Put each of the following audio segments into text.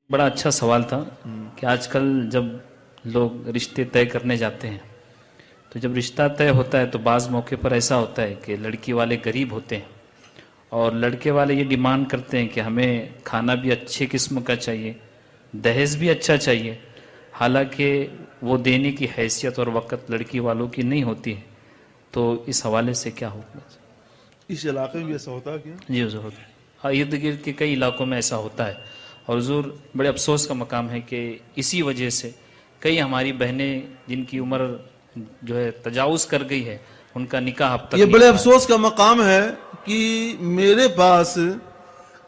بڑا اچھا سوال تھا کہ آج کل جب لوگ رشتے طے کرنے جاتے ہیں تو جب رشتہ طے ہوتا ہے تو بعض موقع پر ایسا ہوتا ہے کہ لڑکی والے غریب ہوتے ہیں اور لڑکے والے یہ ڈیمانڈ کرتے ہیں کہ ہمیں کھانا بھی اچھے قسم کا چاہیے، دہیز بھی اچھا چاہیے، حالانکہ وہ دینے کی حیثیت اور وقت لڑکی والوں کی نہیں ہوتی ہے، تو اس حوالے سے کیا ہوگا؟ اس علاقے میں ایسا ہوتا ہے کیا؟ جی حضور، ارد گرد کے کئی علاقوں میں ایسا ہوتا ہے، اور حضور بڑے افسوس کا مقام ہے کہ اسی وجہ سے کئی ہماری بہنیں جن کی عمر جو ہے تجاوز کر گئی ہے ان کا نکاح اب تک یہ نہیں بڑے ہوا ہے۔ افسوس کا مقام ہے کہ میرے پاس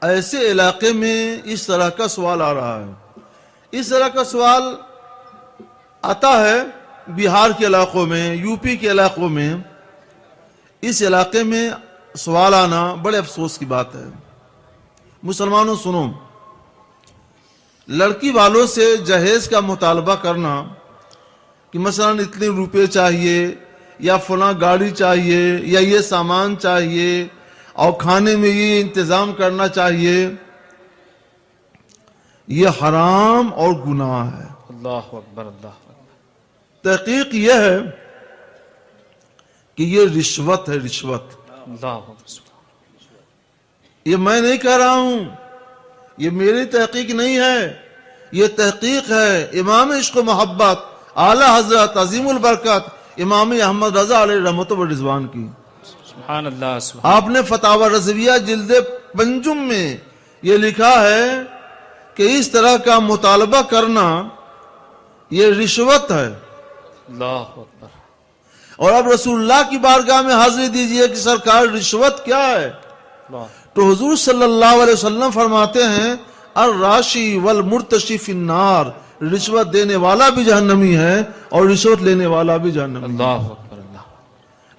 ایسے علاقے میں اس طرح کا سوال آ رہا ہے۔ اس طرح کا سوال آتا ہے بہار کے علاقوں میں، یو پی کے علاقوں میں۔ اس علاقے میں سوال آنا بڑے افسوس کی بات ہے۔ مسلمانوں سنو، لڑکی والوں سے جہیز کا مطالبہ کرنا کہ مثلا اتنے روپے چاہیے یا فلاں گاڑی چاہیے یا یہ سامان چاہیے اور کھانے میں یہ انتظام کرنا چاہیے، یہ حرام اور گناہ ہے۔ اللہ اکبر، اللہ اکبر۔ تحقیق یہ ہے کہ یہ رشوت ہے، رشوت۔ اللہ اکبر۔ یہ میں نہیں کہہ رہا ہوں، یہ میری تحقیق نہیں ہے، یہ تحقیق ہے امام عشق و محبت اعلی حضرت عظیم البرکت امام احمد رضا علیہ رحمت و رضوان کی۔ سبحان اللہ، سبحان آپ نے فتاوی رضویہ جلد پنجم میں یہ لکھا ہے کہ اس طرح کا مطالبہ کرنا یہ رشوت ہے۔ اللہ اکبر۔ اور اب رسول اللہ کی بارگاہ میں حاضری دیجئے کہ سرکار رشوت کیا ہے؟ اللہ، تو حضور صلی اللہ علیہ وسلم فرماتے ہیں الراشی والمرتشی فی النار، رشوت دینے والا بھی جہنمی ہے اور رشوت لینے والا بھی جہنمی ہے۔ اللہ اکبر، اللہ۔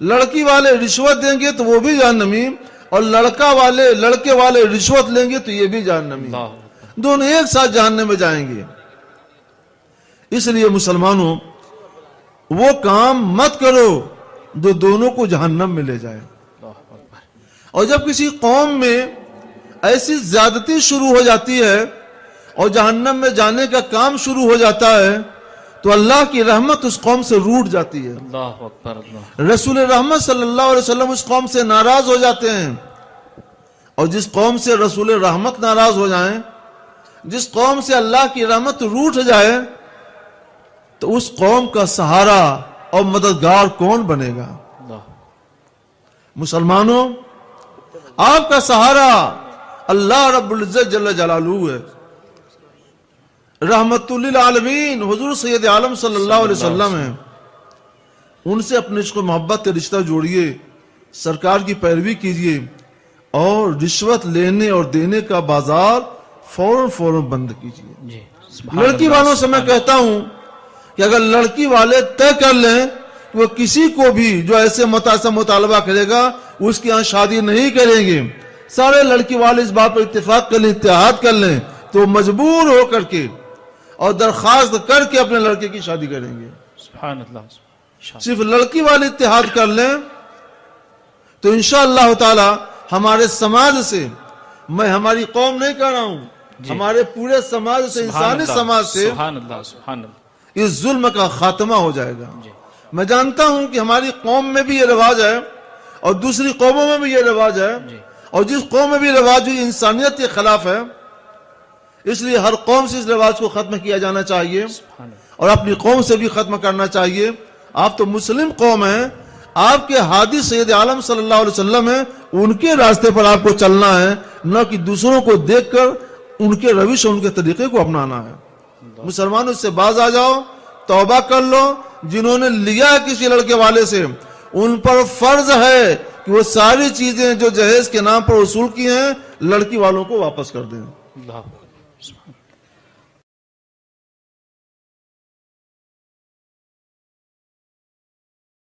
لڑکی والے رشوت دیں گے تو وہ بھی جہنمی، اور لڑکے والے رشوت لیں گے تو یہ بھی جہنمی، اللہ اکبر۔ دونوں ایک ساتھ جہنم میں جائیں گے۔ اس لیے مسلمانوں وہ کام مت کرو جو دونوں کو جہنم میں لے جائے۔ اللہ اکبر۔ اور جب کسی قوم میں ایسی زیادتی شروع ہو جاتی ہے اور جہنم میں جانے کا کام شروع ہو جاتا ہے تو اللہ کی رحمت اس قوم سے روٹ جاتی ہے۔ اللہ اکبر، اللہ۔ رسول رحمت صلی اللہ علیہ وسلم اس قوم سے ناراض ہو جاتے ہیں، اور جس قوم سے رسول رحمت ناراض ہو جائیں، جس قوم سے اللہ کی رحمت روٹ جائے، تو اس قوم کا سہارا اور مددگار کون بنے گا؟ اللہ، مسلمانوں، آپ کا سہارا اللہ رب العزت جل جلالہ ہے۔ رحمت للعالمین حضور سید عالم صلی اللہ علیہ وسلم ہیں، ان سے اپنے عشق و محبت کا رشتہ جوڑیے، سرکار کی پیروی کیجیے، اور رشوت لینے اور دینے کا بازار فوراً بند کیجیے۔ جی، سبحان لڑکی اللہ، والوں سے میں کہتا ہوں کہ اگر لڑکی والے طے کر لیں کہ وہ کسی کو بھی جو ایسا مطالبہ کرے گا اس کے ہاں شادی نہیں کریں گے، سارے لڑکی والے اس بات پر اتفاق کر لیں، اتحاد کر لیں، تو مجبور ہو کر کے اور درخواست کر کے اپنے لڑکے کی شادی کریں گے۔ سبحان اللہ۔ صرف لڑکی والے اتحاد کر لیں تو انشاءاللہ تعالی ہمارے سماج سے، میں ہماری قوم نہیں کہہ رہا ہوں، ہمارے پورے سماج سے، انسانی سماج سے سبحان اللہ، سبحان اللہ۔ اس ظلم کا خاتمہ ہو جائے گا۔ میں جانتا ہوں کہ ہماری قوم میں بھی یہ رواج ہے اور دوسری قوموں میں بھی یہ رواج ہے، اور جس قوم میں بھی رواج ہوئی انسانیت کے خلاف ہے، اس لیے ہر قوم سے اس رواج کو ختم کیا جانا چاہیے اور اپنی قوم سے بھی ختم کرنا چاہیے۔ آپ تو مسلم قوم ہیں، آپ کے ہادی سید عالم صلی اللہ علیہ وسلم ہیں، ان کے راستے پر آپ کو چلنا ہے، نہ کہ دوسروں کو دیکھ کر ان کے روش اور ان کے طریقے کو اپنانا ہے۔ مسلمانوں اس سے باز آ جاؤ، توبہ کر لو۔ جنہوں نے لیا ہے کسی لڑکے والے سے، ان پر فرض ہے کہ وہ ساری چیزیں جو جہیز کے نام پر وصول کی ہیں لڑکی والوں کو واپس کر دیں۔ اللہ، سبحان اللہ۔